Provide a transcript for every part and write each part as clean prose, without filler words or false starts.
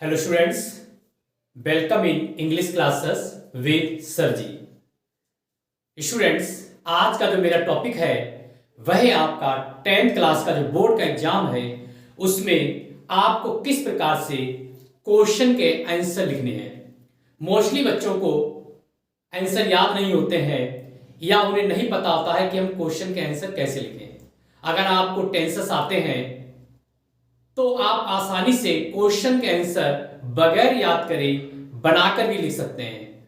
Hello students, welcome in English classes with sir ji. Students, आज का जो मेरा टॉपिक है वह है आपका 10th क्लास का जो बोर्ड का एग्जाम है उसमें आपको किस प्रकार से क्वेश्चन के आंसर लिखने हैं। मोस्टली बच्चों को आंसर याद नहीं होते हैं या उन्हें नहीं पता होता है कि हम क्वेश्चन के आंसर कैसे लिखें। अगर आपको टेंसेस आते हैं तो आप आसानी से क्वेश्चन के आंसर बगैर याद करे बनाकर भी लिख सकते हैं।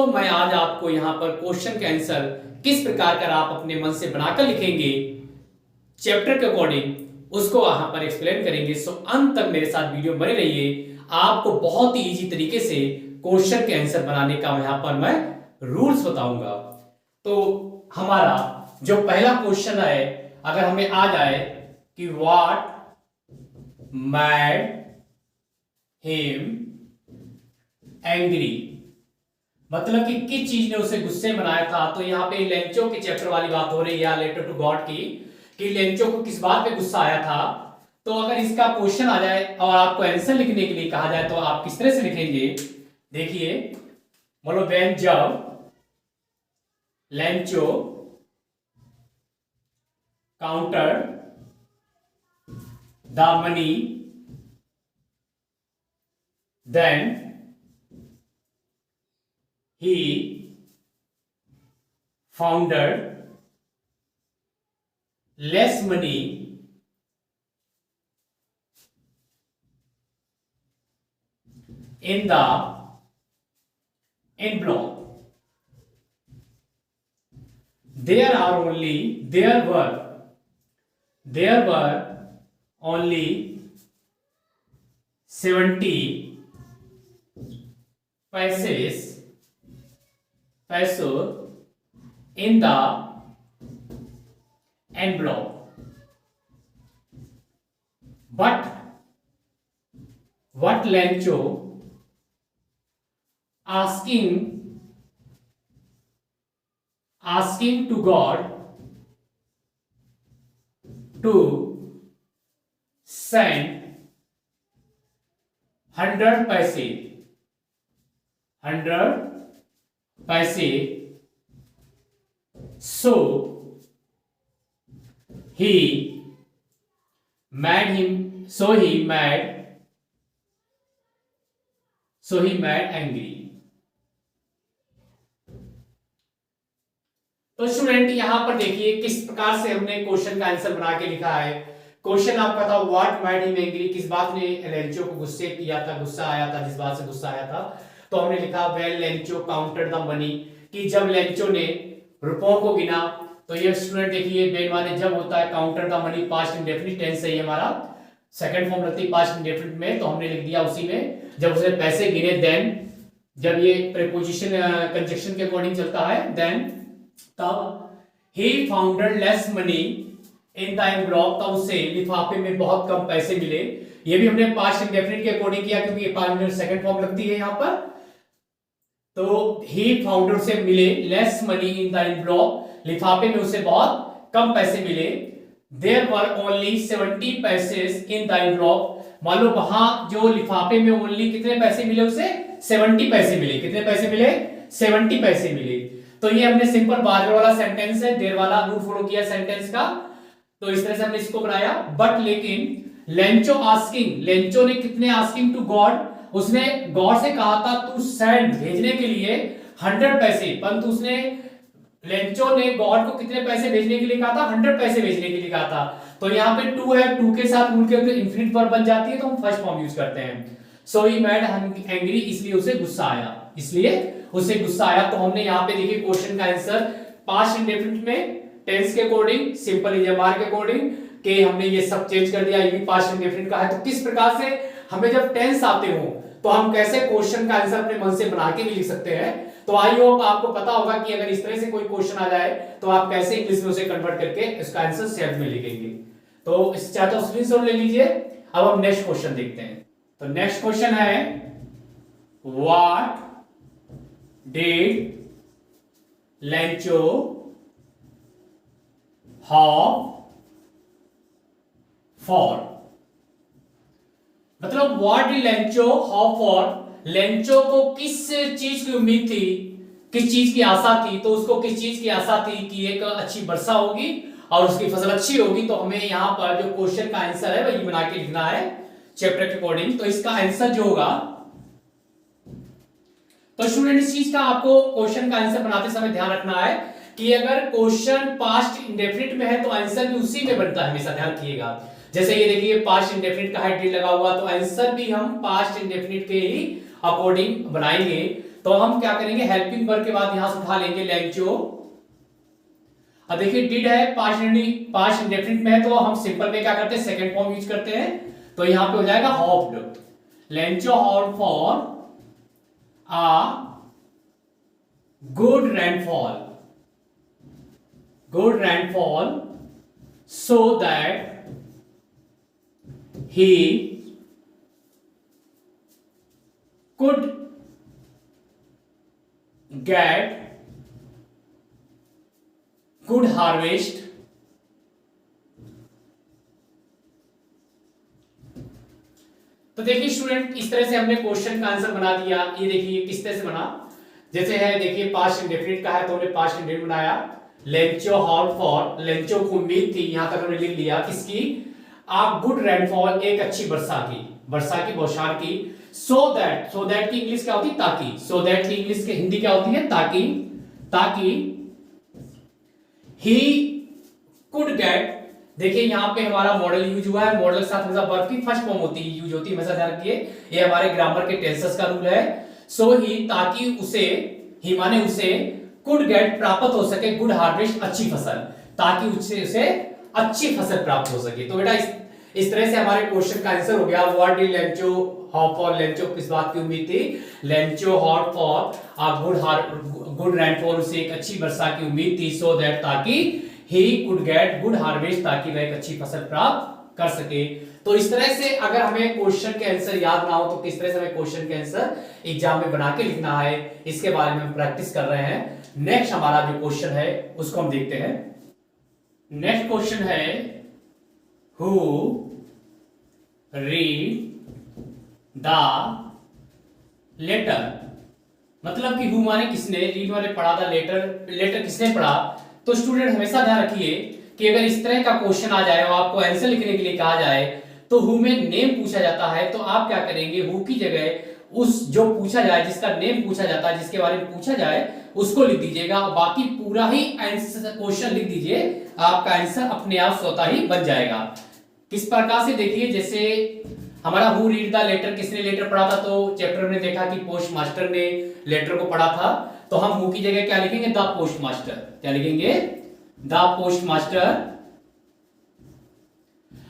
मैं आज आपको यहां पर क्वेश्चन के आंसर किस प्रकार कर आप अपने मन से बनाकर लिखेंगे चैप्टर के अकॉर्डिंग उसको यहां पर एक्सप्लेन करेंगे। अंत तक मेरे साथ वीडियो बने रहिए। आपको बहुत ही इजी तरीके से क्वेश्चन के आंसर बनाने का यहां पर मैं रूल्स बताऊंगा। तो हमारा जो पहला क्वेश्चन है, अगर हमें आ जाए कि व्हाट mad him angry, मतलब कि किस चीज ने उसे गुस्से में बनाया था। तो यहाँ पे लेंचो के चैप्टर वाली बात हो रही है, लेटर टू गॉड की, कि लेंचो को किस बात पे गुस्सा आया था। तो अगर इसका क्वेश्चन आ जाए और आपको आंसर लिखने के लिए कहा जाए तो आप किस तरह से लिखेंगे। देखिए, मतलब व्हेन जब Lencho counter the money, then he founded less money in the envelope. There were only 70 पैसे in the envelope, but what Lencho asking to God to send 100 पैसे, so he made angry। तो student यहां पर देखिए किस प्रकार से हमने क्वेश्चन का आंसर बना के लिखा है। क्वेश्चन आपका था व्हाट मेड हिम एंग्री, किस बात ने लेंचो को गुस्से किया था, गुस्सा आया था, जिस बात से गुस्सा आया था। तो हमने लिखा when Lencho counted the money, कि जब लेंचो ने रुपयों को गिना। तो ये स्टूडेंट देखिए, वेन माने जब होता है, counted the money past indefinite tense है, हमारा सेकंड फॉर्म लगती है पास्ट इंडेफिनिट में, तो हमने लिख दिया उसी में जब उसने पैसे गिने। देन जब ये प्रीपोजिशन कंजक्शन के अकॉर्डिंग चलता है, देन तब he founded less money in the envelope, तब उसे लिफाफे में बहुत कम पैसे मिले। ये भी हमने पास्ट इंडेफिनिट के अकॉर्डिंग किया क्योंकि ये पास्ट इंडेफिनिट सेकंड फॉर्म लगती है यहां पर। तो he founded से मिले less money in the envelope, लिफाफे में उसे बहुत कम पैसे मिले। There were only 70 पैसे in the envelope, मान लो वहां जो लिफाफे में ओनली कितने पैसे मिले उसे 70 पैसे मिले। कितने पैसे मिले? 70 पैसे मिले। तो ये हमने सिंपल बाजर वाला सेंटेंस है, देर वाला रूल फॉलो किया सेंटेंस का, तो इस तरह से हमने इसको बनाया। बट लेकिन लेंचो ने कितने आस्किंग टू गॉड, उसने गॉड से कहा था टू सेंड, भेजने के लिए 100 पैसे, परंतु उसने लेंचो ने गॉड को कितने पैसे भेजने के लिए कहा था? 100 पैसे भेजने के लिए कहा था। तो यहाँ पे टू है, टू के साथ रूल के इंफिनिट वर्ब बन जाती है, तो हम फर्स्ट फॉर्म यूज करते हैं। सो ही मेड एंग्री, इसलिए उसे गुस्सा आया, तो हमने यहाँ पे देखिए क्वेश्चन का आंसर पास्ट इंडेफिनिट में टेंस के अकॉर्डिंग, सिंपल इजमार के अकॉर्डिंग के हमने ये सब चेंज कर दिया। ये भी पास्ट इंडेफिनिट का है। तो किस प्रकार से हमें जब टेंस आते हो तो हम कैसे क्वेश्चन का आंसर अपने मन से बना के भी लिख सकते हैं। तो आई होप आपको पता होगा कि अगर इस तरह से कोई क्वेश्चन आ जाए तो आप कैसे इंग्लिश में उसे कन्वर्ट करके इसका आंसर सेल्फ में लिखेंगे। तो इस चाहता हूं स्क्रीनशॉट ले लीजिए। अब हम नेक्स्ट क्वेश्चन देखते हैं। तो नेक्स्ट क्वेश्चन है what did Lencho hope for. मतलब what did Lencho hope for, Lencho को किस चीज की उम्मीद थी, किस चीज की आशा थी, तो उसको किस चीज की आशा थी कि एक अच्छी वर्षा होगी और उसकी फसल अच्छी होगी। तो हमें यहाँ पर जो क्वेश्चन का आंसर है वही बना के लिखना है चैप्टर के अकॉर्डिंग। तो इसका आंसर जो होगा, तो स्टूडेंट इस चीज का आपको क्वेश्चन का आंसर बनाते समय ध्यान रखना है कि अगर क्वेश्चन पास्ट इंडेफिनिट में है तो आंसर भी उसी में बनता है, हमेशा ध्यान रखिएगा। जैसे ये देखिए पास्ट इंडेफिनिट का है, डिड लगा हुआ, तो आंसर भी हम पास्ट इंडेफिनिट के ही अकॉर्डिंग बनाएंगे। तो हम क्या करेंगे, हेल्पिंग वर्ब के बाद यहां से उठा लेंगे लेंचो। अब देखिए डिड है पास्ट इंडेफिनिट में है, तो हम सिंपल में क्या करते हैं, सेकंड फॉर्म यूज करते हैं। तो यहां पे हो जाएगा hoped, Lencho hoped for uh good rainfall so that he could get good harvest। तो देखिए स्टूडेंट इस तरह से हमने क्वेश्चन का आंसर बना दिया। ये देखिए किस तरह से बना, जैसे है देखिए पास्ट इंडेफिनिट का है तो हमने पास्ट इंडेफिनिट बनाया, लेंचो हॉट फॉर, लेंचो को उम्मीद थी, यहां तक हमने लिख लिया किसकी, आप गुड रेनफॉल, एक अच्छी वर्षा की बौछार की। सो दैट की इंग्लिश क्या होती है, ताकि, सो दैट की इंग्लिश के हिंदी क्या होती है, ताकि ही कुड गेट। देखिए यहां पे हमारा मॉडल यूज हुआ है, मॉडल के साथ हमेशा वर्ब की फर्स्ट फॉर्म होती है, यूज होती है, हमेशा ध्यान रखिए, ये हमारे ग्रामर के टेंसेस का रूल है। सो ही, ताकि उसे, ही माने उसे, कुड गेट प्राप्त हो सके, गुड हार्वेस्ट अच्छी फसल, ताकि उसे अच्छी फसल प्राप्त हो सके। तो बेटा इस तरह से हमारे क्वेश्चन का आंसर हो गया, what did Lencho hope for, Lencho किस बात की उम्मीद थी, Lencho hot for good rainfall, उसे एक अच्छी वर्षा की उम्मीद थी, सो दैट ताकि he could get good harvest, ताकि वह एक अच्छी फसल प्राप्त कर सके। तो इस तरह से अगर हमें क्वेश्चन के आंसर याद ना हो तो किस तरह से हमें क्वेश्चन के आंसर एग्जाम में बना के लिखना है, इसके बारे में हम प्रैक्टिस कर रहे हैं। नेक्स्ट हमारा जो क्वेश्चन है उसको हम देखते हैं। नेक्स्ट क्वेश्चन है हु रीड द लेटर, मतलब कि हु माने किसने, रीड माने पढ़ा, द लेटर किसने पढ़ा। तो स्टूडेंट हमेशा ध्यान रखिए कि अगर इस तरह का क्वेश्चन आ जाए और आपको आंसर लिखने के लिए कहा जाए तो हु में नेम पूछा जाता है, तो आप क्या करेंगे, हु की जगह उस जो पूछा जाए, जिसका नेम पूछा जाता है, जिसके बारे में पूछा जाए उसको लिख दीजिएगा, बाकी पूरा ही आंसर क्वेश्चन लिख दीजिए, आपका आंसर अपने आप स्वतः ही बन जाएगा। किस प्रकार से, देखिए जैसे हमारा हु रीड द लेटर, किसने लेटर पढ़ा था, तो चैप्टर में देखा कि पोस्ट मास्टर ने लेटर को पढ़ा था, तो हम हु की जगह क्या लिखेंगे, द पोस्ट मास्टर, क्या लिखेंगे, द पोस्ट मास्टर।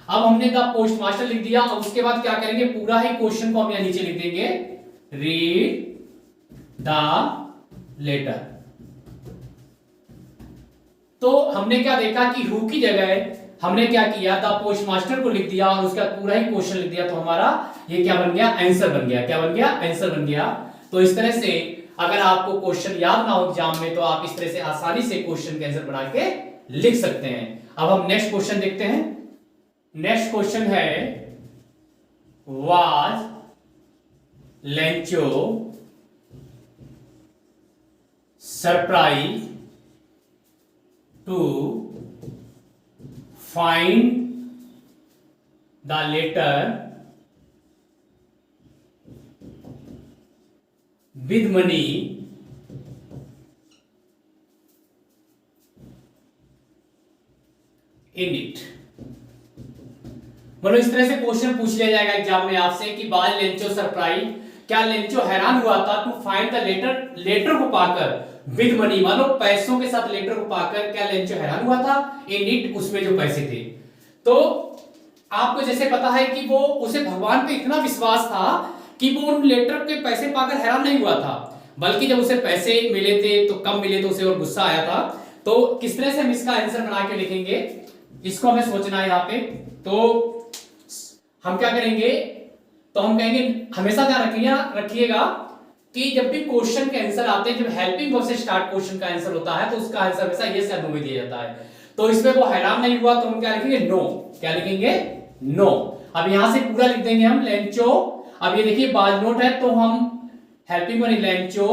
अब हमने द पोस्ट मास्टर लिख दिया, अब उसके बाद क्या करेंगे, पूरा ही क्वेश्चन को हम यहां नीचे लिख देंगे, रीड द लेटर। तो हमने क्या देखा कि हु की जगह हमने क्या किया, द पोस्ट मास्टर को लिख दिया और उसका पूरा ही क्वेश्चन लिख दिया, तो हमारा ये क्या बन गया, आंसर बन गया, क्या बन गया, आंसर बन गया। तो इस तरह से अगर आपको क्वेश्चन याद ना हो एग्जाम में तो आप इस तरह से आसानी से क्वेश्चन के आंसर बना के लिख सकते हैं। अब हम नेक्स्ट क्वेश्चन देखते हैं। नेक्स्ट क्वेश्चन है was Lencho surprise to find the letter with money in it. मतलब इस तरह से क्वेश्चन पूछ लिया जाएगा एग्जाम में आपसे कि बाज लेंचो सरप्राइज, क्या लेंचो हैरान हुआ था टू फाइंड द लेटर को पाकर, विद मनी मानो पैसों के साथ लेटर को पाकर, क्या लेंचो हैरान हुआ था, इन इट उसमें जो पैसे थे। तो आपको जैसे पता है कि वो उसे भगवान पे इतना विश्वास था कि वो उन लेटर के पैसे पाकर हैरान नहीं हुआ था, बल्कि जब उसे पैसे मिले थे तो कम मिले तो उसे और गुस्सा आया था। तो किस तरह से हम इसका आंसर बना के लिखेंगे, इसको हमें सोचना है यहाँ पे। तो हम क्या करेंगे, तो हम कहेंगे, हमेशा ध्यान रखिएगा कि जब भी क्वेश्चन के आंसर आते हैं, जब हेल्पिंग वर्ब से स्टार्ट क्वेश्चन का आंसर होता है तो उसका आंसर हमेशा यस या नो में दिया जाता है। तो इसमें वो हैरान नहीं हुआ तो हम क्या लिखेंगे, नो, क्या लिखेंगे, नो। अब यहां से पूरा लिख देंगे हम लेंचो। अब ये देखिए बाज नोट है तो हम हेल्पिंग वर्ड लेंचो।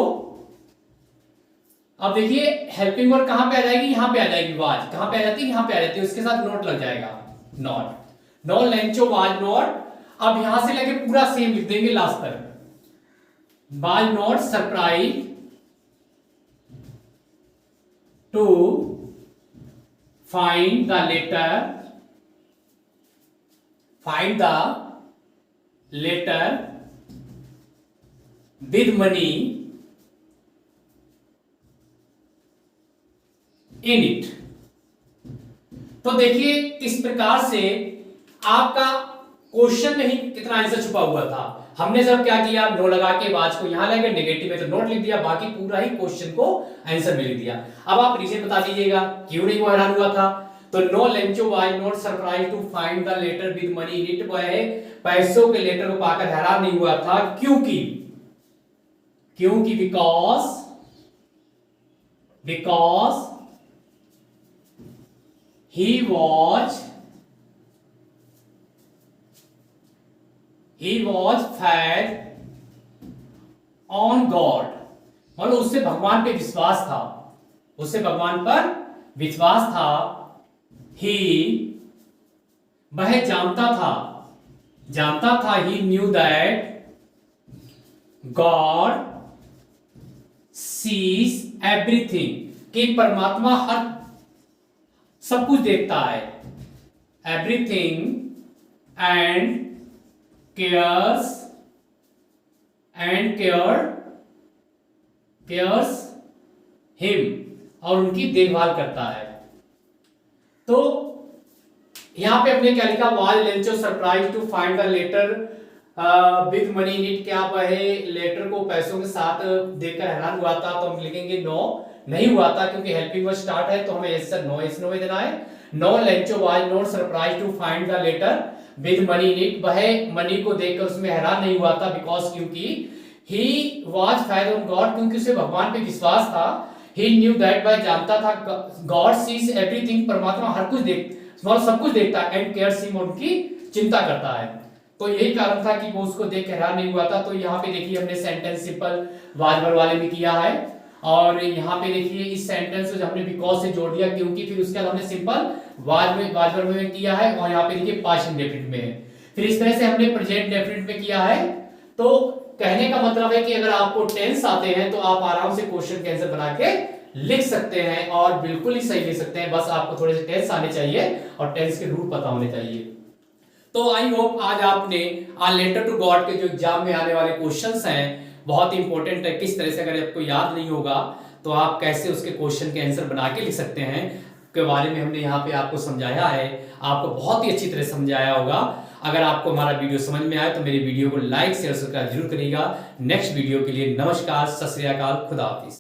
अब देखिए हेल्पिंग वर्ड कहां पे आ जाएगी, यहां पे आ जाएगी वाज। कहां पे आ जाती है, यहां पे आ जाती है, उसके साथ नोट लग जाएगा not. No Lencho was not. अब यहां से लेके पूरा सेम लिख देंगे लास्ट तक, was not surprise to find the letter with money in it. तो देखिए किस प्रकार से आपका क्वेश्चन में ही कितना आंसर छुपा हुआ था। हमने सब क्या किया, नो लगा के वाज को यहां लगे, नेगेटिव में तो नोट लिख दिया, बाकी पूरा ही क्वेश्चन को आंसर में लिख दिया। अब आप रीजन बता दीजिएगा क्यों नहीं वो हैरान हुआ था। तो no Lencho was not surprise to find the letter with money in it, वह पैसों के लेटर को पाकर हैरान नहीं हुआ था क्योंकि because he was fed on God, मतलब उससे भगवान पे विश्वास था, उससे भगवान पर विश्वास था। ही वह जानता था he knew that God sees everything, कि परमात्मा हर सब कुछ देखता है, एवरीथिंग एंड केयर्स हिम, और उनकी देखभाल करता है। तो यहां पे अपने क्या लिखा, was Lencho surprise to find the letter with money in it, क्या वह लेटर को पैसों के साथ देखकर हैरान हुआ था। तो हम लिखेंगे नो, नहीं हुआ था, क्योंकि हेल्पिंग वर्ड स्टार्ट है तो हमें यस सर नो, इस नो में देना है। No Lencho was not surprise to find the letter with money in it, वह मनी को देखकर उसमें हैरान नहीं हुआ था, बिकॉज क्योंकि he was fed on God, क्योंकि उसे भगवान पे विश्वास था। ही न्यू दैट, वह जानता था गॉड सीज एवरीथिंग, परमात्मा हर कुछ सब कुछ देखता है, एंड केयर्स हिम, उनकी चिंता करता है। तो यही कारण था कि वो उसको देख हैरान नहीं हुआ था। तो यहाँ पे देखिए हमने सेंटेंस सिंपल वाज वर्ब वाले में किया है, और यहाँ पे देखिए इस सेंटेंस को हमने बिकॉज से जोड़ दिया क्योंकि, फिर उसके बाद हमने सिंपल वाज वर्ब में किया है, और यहाँ पे देखिए पास्ट इंडेफिनिट में है। फिर इस तरह से हमने प्रेजेंट डेफिनिट में किया है। तो कहने का मतलब है कि अगर आपको टेंस आते हैं तो आप आराम से क्वेश्चन के आंसर बना के लिख सकते हैं, और बिल्कुल ही सही लिख सकते हैं। बस आपको थोड़े से टेंस आने चाहिए और टेंस के रूल पता होने चाहिए। तो आई होप आज आपने आ लेटर टू गॉड के जो एग्जाम में आने वाले क्वेश्चंस हैं बहुत इंपॉर्टेंट है, किस तरह से अगर आपको याद नहीं होगा तो आप कैसे उसके क्वेश्चन के आंसर बना के लिख सकते हैं के बारे में हमने यहाँ पे आपको समझाया है। आपको बहुत ही अच्छी तरह समझाया होगा। अगर आपको हमारा वीडियो समझ में आए तो मेरे वीडियो को लाइक शेयर सब्सक्राइब जरूर करिएगा। नेक्स्ट वीडियो के लिए नमस्कार, सत श्री अकाल, खुदा हाफिज।